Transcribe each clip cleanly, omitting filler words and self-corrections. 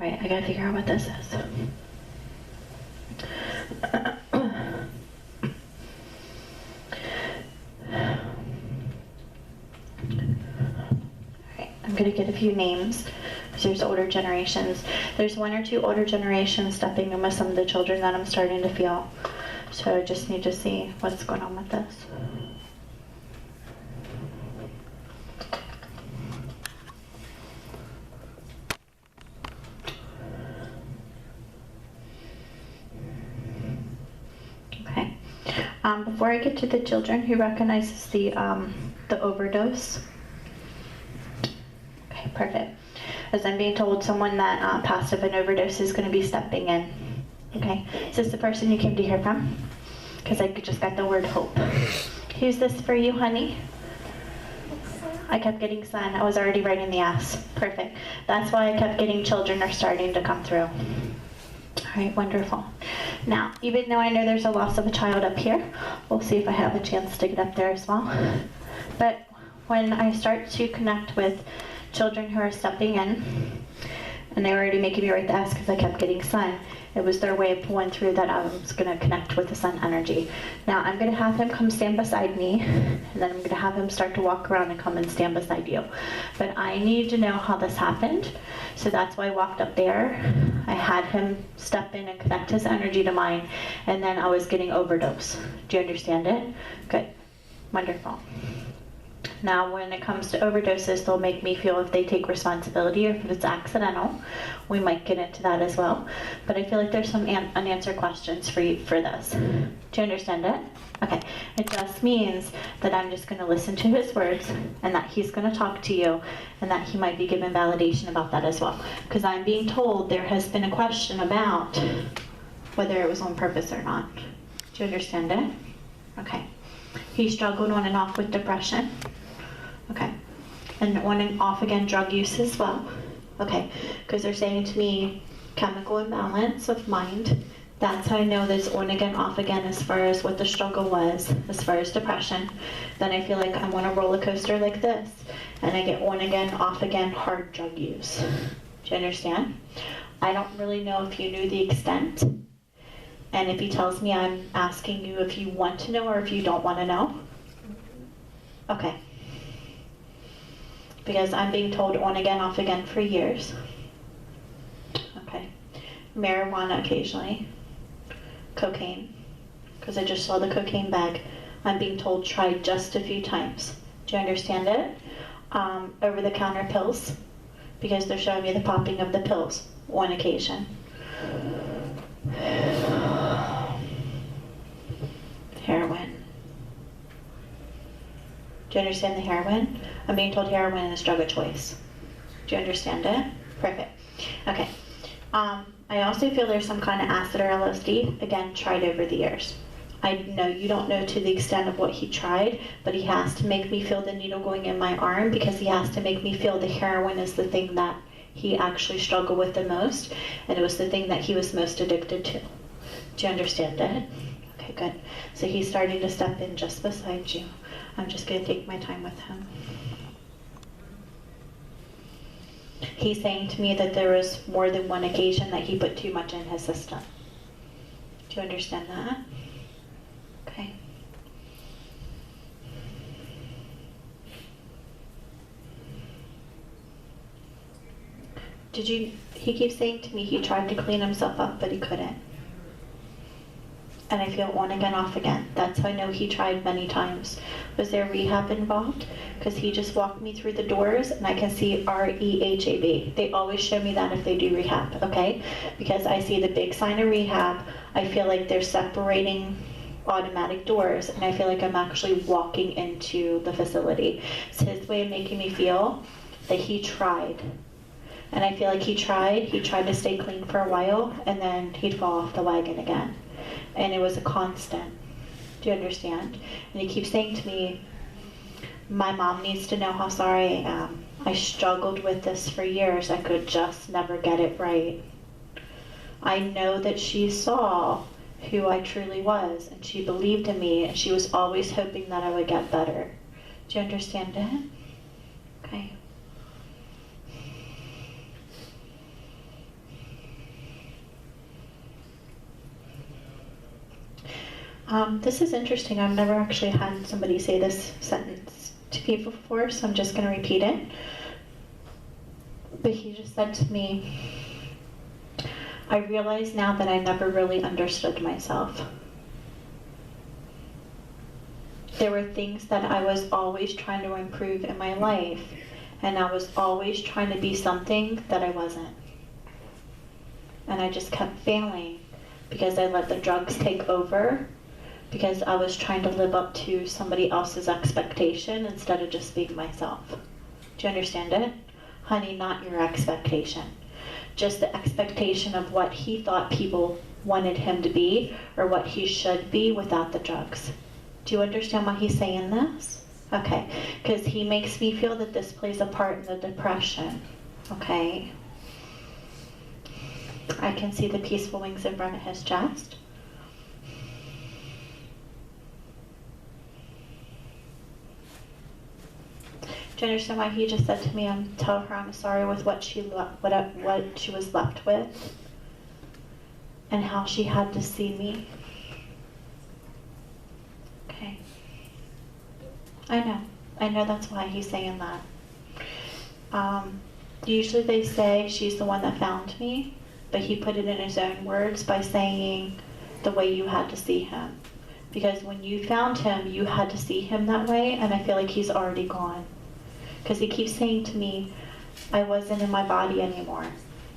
right, I gotta figure out what this is. Alright, I'm gonna get a few names. There's older generations. There's one or two older generations stepping in with some of the children that I'm starting to feel. So I just need to see what's going on with this. Okay. Before I get to the children, who recognizes the overdose? Okay, perfect. As I'm being told, someone that passed of an overdose is going to be stepping in. Okay, is this the person you came to hear from? Because I just got the word hope. Who's this for you, honey? I kept getting son. I was already writing the S. Perfect. That's why I kept getting children are starting to come through. All right, wonderful. Now, even though I know there's a loss of a child up here, we'll see if I have a chance to get up there as well. But when I start to connect with children who are stepping in, and they were already making me write the S because I kept getting sun, it was their way of pulling through that I was going to connect with the sun energy. Now I'm going to have him come stand beside me, and then I'm going to have him start to walk around and come and stand beside you. But I need to know how this happened, so that's why I walked up there. I had him step in and connect his energy to mine, and then I was getting overdose. Do you understand it? Good. Wonderful. Now, when it comes to overdoses, they'll make me feel if they take responsibility or if it's accidental. We might get into that as well. But I feel like there's some unanswered questions for you for this. Do you understand it? Okay. It just means that I'm just going to listen to his words and that he's going to talk to you and that he might be given validation about that as well. Because I'm being told there has been a question about whether it was on purpose or not. Do you understand it? Okay. He struggled on and off with depression. Okay. And on and off again drug use as well. Okay. Because they're saying to me chemical imbalance of mind. That's how I know there's on again, off again as far as what the struggle was, as far as depression. Then I feel like I'm on a roller coaster like this, and I get on again, off again, hard drug use. Do you understand? I don't really know if you knew the extent. And if he tells me, I'm asking you if you want to know or if you don't want to know. Okay. Because I'm being told on again, off again for years. Okay. Marijuana occasionally. Cocaine. Because I just saw the cocaine bag. I'm being told try just a few times. Do you understand it? Over-the-counter pills. Because they're showing me the popping of the pills on occasion. Heroin. Do you understand the heroin? I'm being told heroin is drug of choice. Do you understand it? Perfect. Okay. I also feel there's some kind of acid or LSD, again, tried over the years. I know you don't know to the extent of what he tried, but he has to make me feel the needle going in my arm because he has to make me feel the heroin is the thing that he actually struggled with the most, and it was the thing that he was most addicted to. Do you understand it? Okay, good. So he's starting to step in just beside you. I'm just going to take my time with him. He's saying to me that there was more than one occasion that he put too much in his system. Do you understand that? Okay. He keeps saying to me he tried to clean himself up, but he couldn't. And I feel on again, off again. That's how I know he tried many times. Was there rehab involved? Because he just walked me through the doors and I can see REHAB. They always show me that if they do rehab, okay? Because I see the big sign of rehab. I feel like they're separating automatic doors and I feel like I'm actually walking into the facility. It's his way of making me feel that he tried. And I feel like he tried to stay clean for a while and then he'd fall off the wagon again. And it was a constant. Do you understand? And he keeps saying to me, my mom needs to know how sorry I am. I struggled with this for years. I could just never get it right. I know that she saw who I truly was, and she believed in me, and she was always hoping that I would get better. Do you understand it? Okay. This is interesting. I've never actually had somebody say this sentence to people before, so I'm just going to repeat it. But he just said to me, I realize now that I never really understood myself. There were things that I was always trying to improve in my life, and I was always trying to be something that I wasn't. And I just kept failing because I let the drugs take over, because I was trying to live up to somebody else's expectation instead of just being myself. Do you understand it? Honey, not your expectation. Just the expectation of what he thought people wanted him to be or what he should be without the drugs. Do you understand why he's saying this? Okay, because he makes me feel that this plays a part in the depression. Okay? I can see the peaceful wings in front of his chest. Do you understand why he just said to me, tell her I'm sorry with what she was left with and how she had to see me? Okay. I know that's why he's saying that. Usually they say she's the one that found me, but he put it in his own words by saying the way you had to see him. Because when you found him, you had to see him that way, and I feel like he's already gone. Because he keeps saying to me, I wasn't in my body anymore.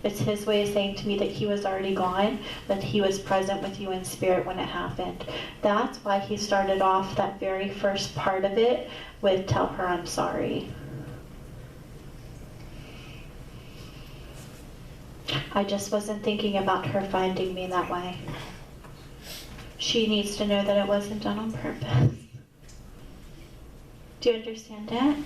It's his way of saying to me that he was already gone, that he was present with you in spirit when it happened. That's why he started off that very first part of it with tell her I'm sorry. I just wasn't thinking about her finding me that way. She needs to know that it wasn't done on purpose. Do you understand it?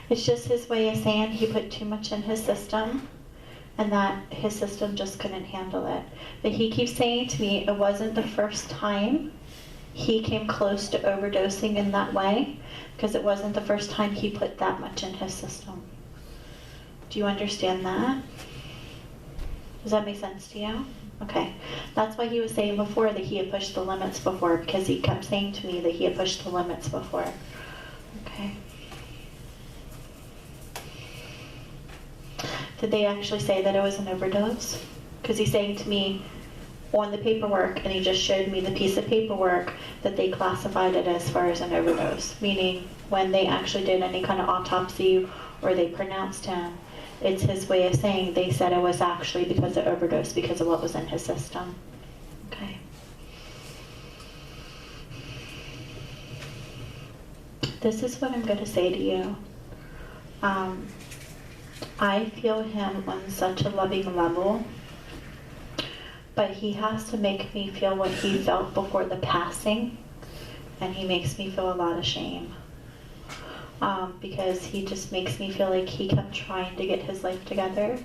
It's just his way of saying he put too much in his system and that his system just couldn't handle it. But he keeps saying to me it wasn't the first time he came close to overdosing in that way, because it wasn't the first time he put that much in his system. Do you understand that? Does that make sense to you? Okay. That's why he was saying before that he had pushed the limits before, because he kept saying to me that he had pushed the limits before. Okay. Did they actually say that it was an overdose? Because he's saying to me on the paperwork, and he just showed me the piece of paperwork, that they classified it as far as an overdose. Meaning when they actually did any kind of autopsy or they pronounced him, it's his way of saying they said it was actually because of overdose, because of what was in his system. Okay. This is what I'm going to say to you. I feel him on such a loving level, but he has to make me feel what he felt before the passing, and he makes me feel a lot of shame. Because he just makes me feel like he kept trying to get his life together,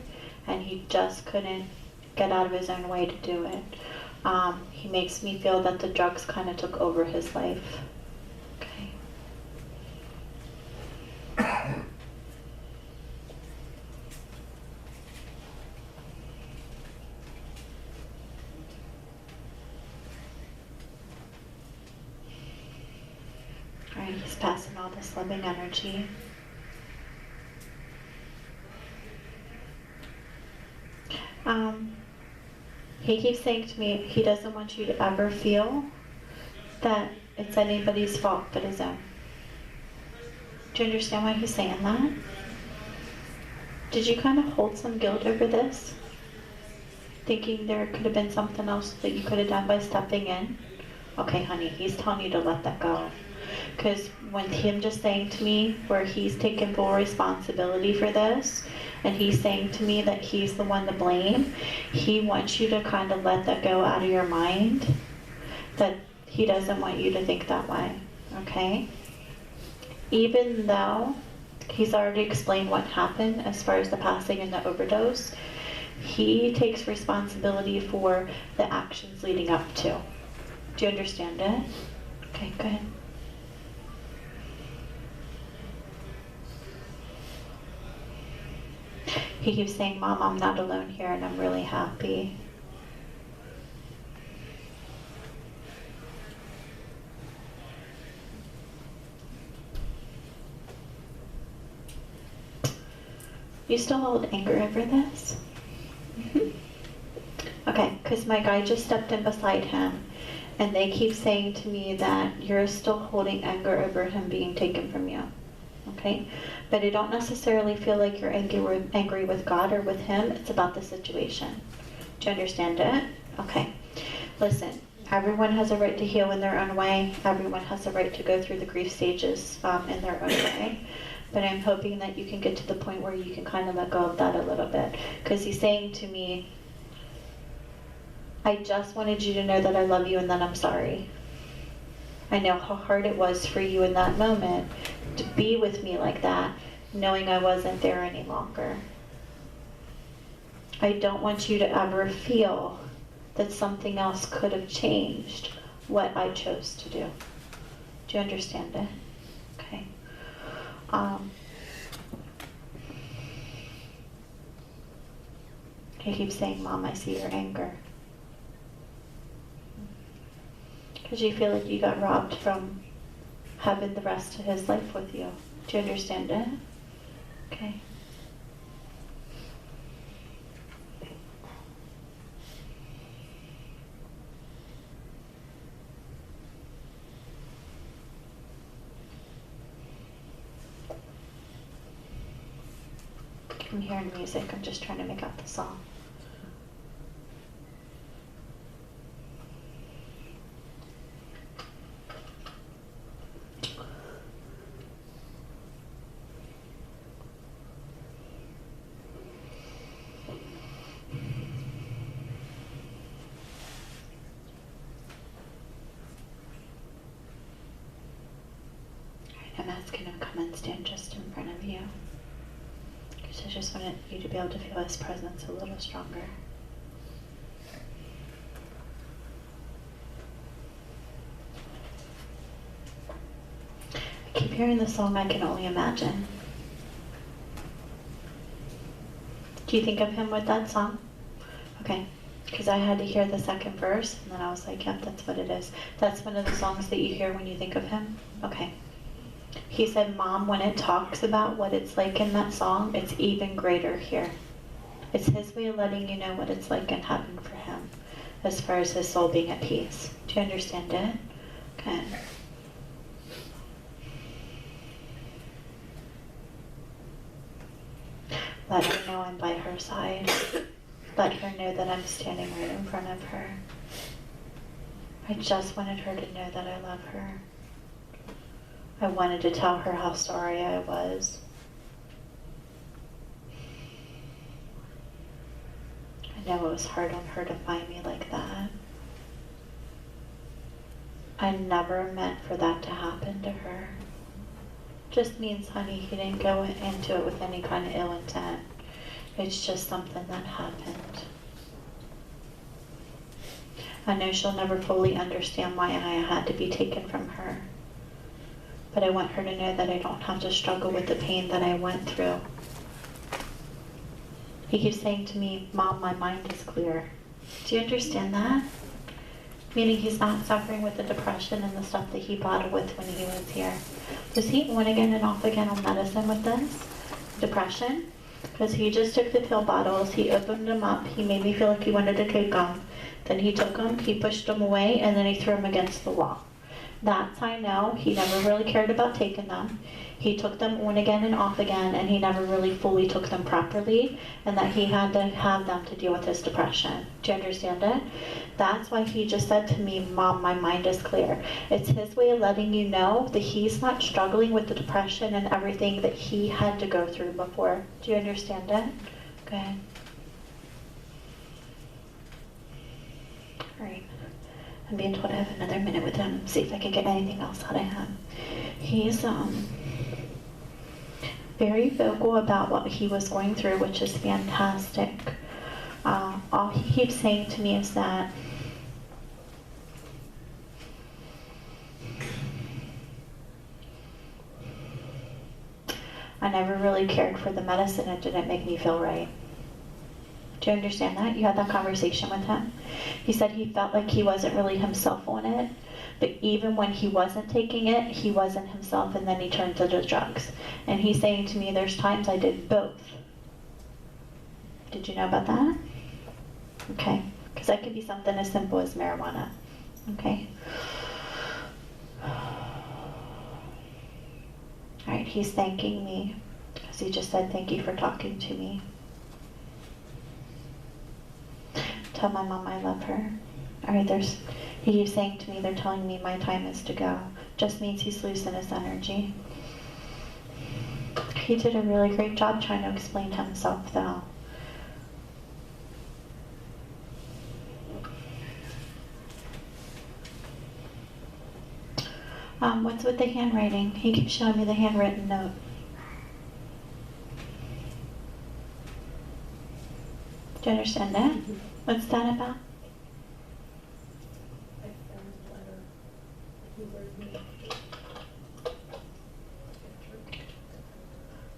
and he just couldn't get out of his own way to do it. He makes me feel that the drugs kind of took over his life. Okay. Alright, he's passing all this loving energy. He keeps saying to me he doesn't want you to ever feel that it's anybody's fault but his own. Do you understand why he's saying that? Did you kind of hold some guilt over this? Thinking there could have been something else that you could have done by stepping in? Okay, honey, he's telling you to let that go. Because when him just saying to me where he's taking full responsibility for this, and he's saying to me that he's the one to blame, he wants you to kind of let that go out of your mind, that he doesn't want you to think that way, okay? Even though he's already explained what happened as far as the passing and the overdose, he takes responsibility for the actions leading up to. Do you understand it? Okay, good. He keeps saying, Mom, I'm not alone here, and I'm really happy. You still hold anger over this? Okay, because my guy just stepped in beside him, and they keep saying to me that you're still holding anger over him being taken from you. Okay? But I don't necessarily feel like you're angry with God or with him. It's about the situation. Do you understand it? Okay. Listen, everyone has a right to heal in their own way. Everyone has a right to go through the grief stages in their own way. But I'm hoping that you can get to the point where you can kind of let go of that a little bit. Because he's saying to me, I just wanted you to know that I love you and that I'm sorry. I know how hard it was for you in that moment to be with me like that, knowing I wasn't there any longer. I don't want you to ever feel that something else could have changed what I chose to do. Do you understand it? Okay. He keeps saying, Mom, I see your anger. Because you feel like you got robbed from having the rest of his life with you. Do you understand it? Okay. I'm hearing music. I'm just trying to make out the song. I'm asking him to come and stand just in front of you. Because I just wanted you to be able to feel his presence a little stronger. I keep hearing the song I Can Only Imagine. Do you think of him with that song? Okay. Because I had to hear the second verse, and then I was like, yep, that's what it is. That's one of the songs that you hear when you think of him? Okay. He said, Mom, when it talks about what it's like in that song, it's even greater here. It's his way of letting you know what it's like in heaven for him, as far as his soul being at peace. Do you understand it? Okay. Let her know I'm by her side. Let her know that I'm standing right in front of her. I just wanted her to know that I love her. I wanted to tell her how sorry I was. I know it was hard on her to find me like that. I never meant for that to happen to her. Just means, honey, he didn't go into it with any kind of ill intent. It's just something that happened. I know she'll never fully understand why I had to be taken from her. But I want her to know that I don't have to struggle with the pain that I went through. He keeps saying to me, Mom, my mind is clear. Do you understand that? Meaning he's not suffering with the depression and the stuff that he battled with when he was here. Was he on again and off again on medicine with this? Depression? Because he just took the pill bottles, he opened them up, he made me feel like he wanted to take them. Then he took them, he pushed them away, and then he threw them against the wall. That's I know. He never really cared about taking them. He took them on again and off again, and he never really fully took them properly, and that he had to have them to deal with his depression. Do you understand it? That's why he just said to me, Mom, my mind is clear. It's his way of letting you know that he's not struggling with the depression and everything that he had to go through before. Do you understand it? Okay. All right. I'm being told I have another minute with him. See if I can get anything else out of him. He's very vocal about what he was going through, which is fantastic. All he keeps saying to me is that I never really cared for the medicine. It didn't make me feel right. Do you understand that? You had that conversation with him. He said he felt like he wasn't really himself on it, but even when he wasn't taking it, he wasn't himself, and then he turned to the drugs. And he's saying to me, there's times I did both. Did you know about that? Okay, because that could be something as simple as marijuana. Okay. All right, he's thanking me because he just said thank you for talking to me. Tell my mom I love her. All right, he keeps saying to me, they're telling me my time is to go. Just means he's losing his energy. He did a really great job trying to explain himself though. What's with the handwriting? He keeps showing me the handwritten note. Do you understand that? What's that about?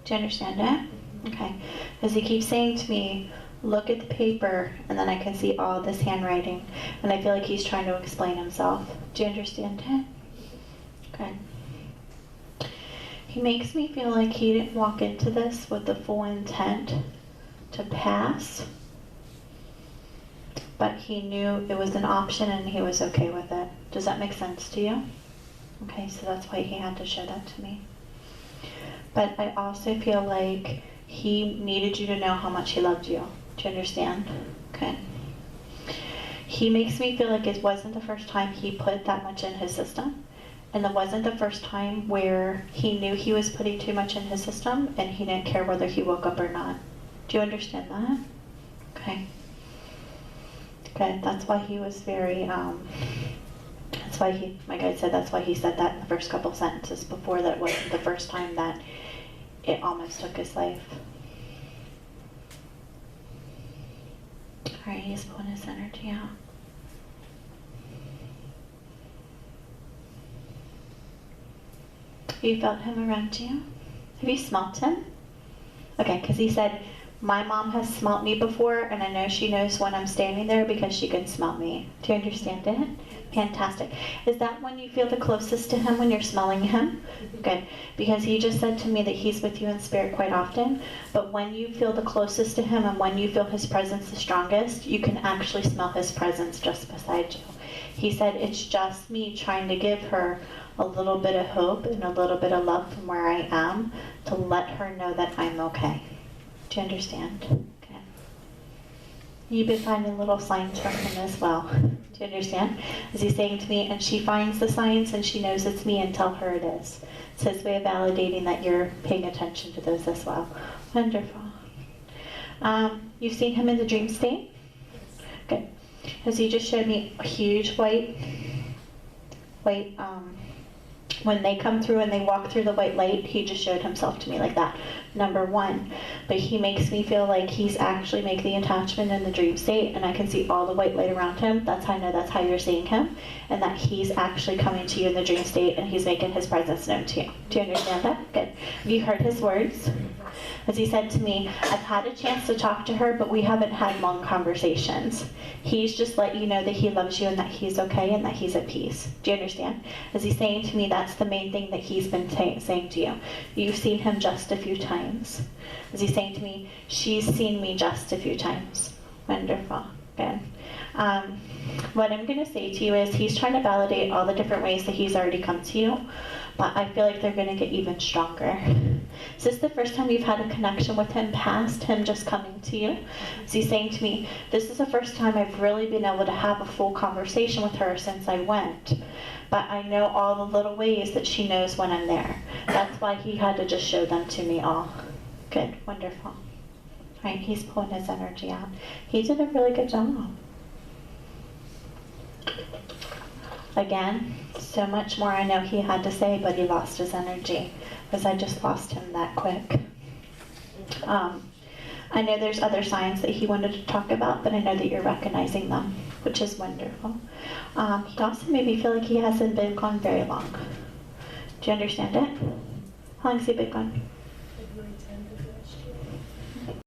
Do you understand it? Okay. Because he keeps saying to me, look at the paper, and then I can see all this handwriting. And I feel like he's trying to explain himself. Do you understand it? Okay. He makes me feel like he didn't walk into this with the full intent to pass, but he knew it was an option and he was okay with it. Does that make sense to you? Okay, so that's why he had to show that to me. But I also feel like he needed you to know how much he loved you. Do you understand? Okay. He makes me feel like it wasn't the first time he put that much in his system. And it wasn't the first time where he knew he was putting too much in his system and he didn't care whether he woke up or not. Do you understand that? Okay. Good. That's why he was very, that's why he, my guide said, that's why he said that in the first couple sentences before, that it wasn't the first time that it almost took his life. All right, he's pulling his energy out. Have you felt him around you? Have you smelt him? Okay, because he said, my mom has smelt me before, and I know she knows when I'm standing there because she can smell me. Do you understand it? Fantastic. Is that when you feel the closest to him, when you're smelling him? Good. Because he just said to me that he's with you in spirit quite often, but when you feel the closest to him and when you feel his presence the strongest, you can actually smell his presence just beside you. He said, it's just me trying to give her a little bit of hope and a little bit of love from where I am to let her know that I'm okay. Do you understand? Okay. You've been finding little signs from him as well. Do you understand? As he's saying to me, and she finds the signs and she knows it's me and tell her it is. It's his way of validating that you're paying attention to those as well. Wonderful. You've seen him in the dream state? Good. As he just showed me a huge white, when they come through and they walk through the white light, he just showed himself to me like that, number one. But he makes me feel like he's actually making the attachment in the dream state, and I can see all the white light around him. That's how I know that's how you're seeing him, and that he's actually coming to you in the dream state, and he's making his presence known to you. Do you understand that? Good. Have you heard his words? As he said to me, I've had a chance to talk to her, but we haven't had long conversations. He's just let you know that he loves you and that he's okay and that he's at peace. Do you understand? As he's saying to me, that's the main thing that he's been saying to you. You've seen him just a few times. As he's saying to me, she's seen me just a few times. Wonderful. Good. What I'm going to say to you is he's trying to validate all the different ways that he's already come to you, but I feel like they're going to get even stronger. Is this the first time you've had a connection with him past him just coming to you? So he's saying to me, this is the first time I've really been able to have a full conversation with her since I went. But I know all the little ways that she knows when I'm there. That's why he had to just show them to me all. Good, wonderful. Right, he's pulling his energy out. He did a really good job. Again, so much more I know he had to say, but he lost his energy because I just lost him that quick. I know there's other signs that he wanted to talk about, but I know that you're recognizing them, which is wonderful. He also made me feel like he hasn't been gone very long. Do you understand it? How long has he been gone?